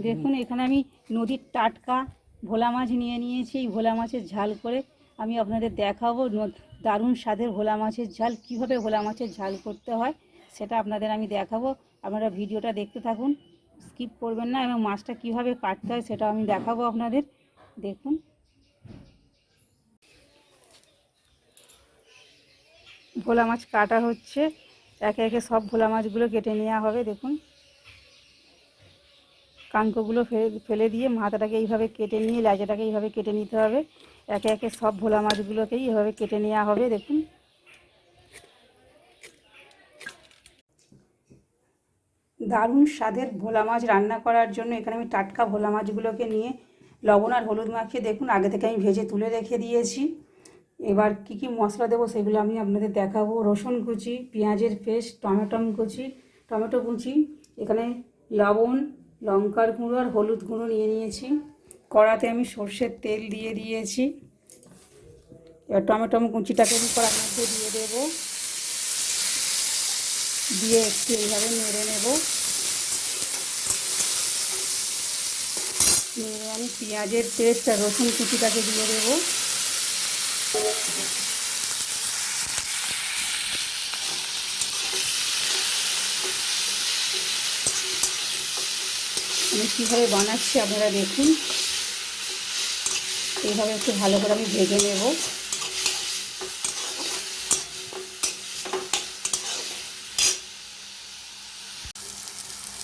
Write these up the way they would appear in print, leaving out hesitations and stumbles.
দেখুন এখানে আমি নদীর টাটকা ভোলা মাছ নিয়ে নিয়েছি। এই ভোলা মাছের ঝাল করে আমি আপনাদের দেখাবো দারুণ স্বাদের ভোলা মাছের ঝাল। কীভাবে ভোলা মাছের ঝাল করতে হয় সেটা আপনাদের আমি দেখাবো। আপনারা ভিডিওটা দেখতে থাকুন, স্কিপ করবেন না, এবং মাছটা কীভাবে কাটতে হয় সেটা আমি দেখাবো আপনাদের। দেখুন ভোলা মাছ কাটা হচ্ছে, একে একে সব ভোলা মাছগুলো কেটে নেওয়া হবে। দেখুন কানকোগুলো ফেলে দিয়ে মাথাটাকে এইভাবে কেটে নিয়ে লেজাটাকে এইভাবে কেটে নিতে হবে। একে একে সব ভোলা মাছগুলোকেই এইভাবে কেটে নেওয়া হবে। দেখুন দারুণ স্বাদের ভোলা মাছ রান্না করার জন্য এখানে আমি টাটকা ভোলা মাছগুলোকে নিয়ে লবণ আর হলুদ মাখিয়ে দেখুন আগে থেকে আমি ভেজে তুলে রেখে দিয়েছি। এবার কি কি মশলা দেবো সেগুলো আমি আপনাদের দেখাবো। রসুন কুচি, পেঁয়াজের পেস্ট, টমেটো কুচি, এখানে লবণ, লঙ্কার গুঁড়ো আর হলুদ গুঁড়ো নিয়ে নিয়েছি। কড়াতে আমি সর্ষের তেল দিয়ে দিয়েছি। এবার টমেটো কুচিটাকে আমি কড়ার মধ্যে দিয়ে দেবো, দিয়ে একটু এইভাবে নেড়ে নেব। নেড়ে আমি পেঁয়াজের পেস্ট আর রসুন কুচিটাকে দিয়ে দেবো। আমি কীভাবে বানাচ্ছি আপনারা দেখুন। এইভাবে একটু ভালো করে আমি ভেজে নেব।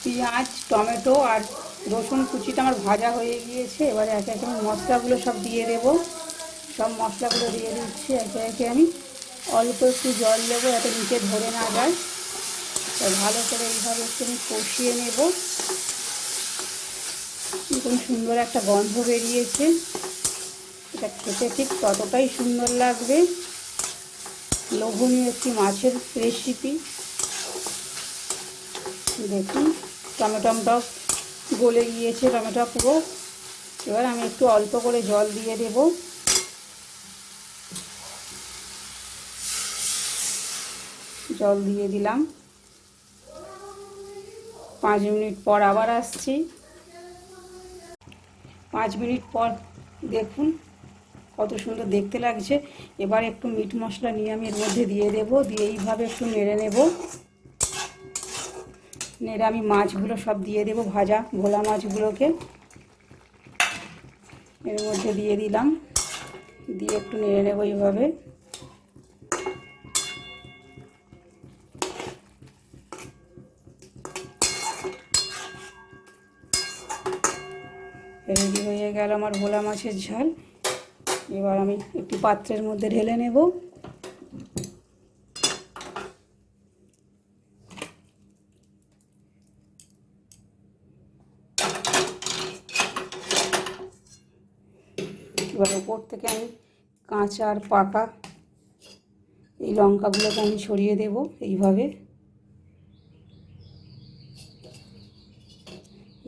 পেঁয়াজ, টমেটো আর রসুন কুচিটা আমার ভাজা হয়ে গিয়েছে। এবারে একে একে আমি মশলাগুলো সব দিয়ে দেব। সব মশলাগুলো দিয়ে দিচ্ছি একে একে। আমি অল্প একটু জল দেবো যাতে নিচে ধরে না যায়। ভালো করে এইভাবে একটু আমি কষিয়ে নেব। খুব সুন্দর একটা গন্ধ বেরিয়েছে, এটা খেতে ঠিক ততটাই সুন্দর লাগবে। লোভনীয় একটি মাছের রেসিপি। দেখুন টমেটোটাও গলে গিয়েছে, টমেটো পুরো। এবার আমি একটু অল্প করে জল দিয়ে দেব। জল দিয়ে দিলাম। 5 মিনিট পর আবার আসছি। 5 মিনিট পর দেখুন কত সুন্দর দেখতে লাগছে। এবার একটু মিট মশলা নিয়ে আমি এর মধ্যে দিয়ে দেব, দিয়ে এইভাবে একটু নেড়ে নেব। নেড়ে আমি মাছগুলো সব দিয়ে দেব, ভাজা ভোলা মাছগুলোকে এর মধ্যে দিয়ে দিলাম, দিয়ে একটু নেড়ে নেব এইভাবে। রেডি হয়ে গেল আমার ভোলা মাছের ঝাল। এবার আমি একটু পাত্রের মধ্যে ঢেলে নেব। এবার ওপর থেকে আমি কাঁচা আর পাকা এই লঙ্কাগুলোকে আমি ছড়িয়ে দেব এইভাবে।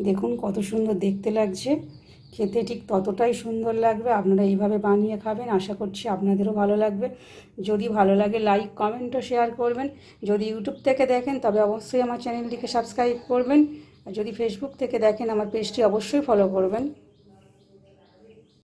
দেখুন কত সুন্দর দেখতে লাগছে, খেতে ঠিক ততটাই সুন্দর লাগবে। আপনারা এইভাবে বানিয়ে খাবেন, আশা করছি আপনাদেরও ভালো লাগবে। যদি ভালো লাগে লাইক, কমেন্ট ও শেয়ার করবেন। যদি ইউটিউব থেকে দেখেন তবে অবশ্যই আমার চ্যানেলটিকে সাবস্ক্রাইব করবেন, আর যদি ফেসবুক থেকে দেখেন আমার পেজটি অবশ্যই ফলো করবেন।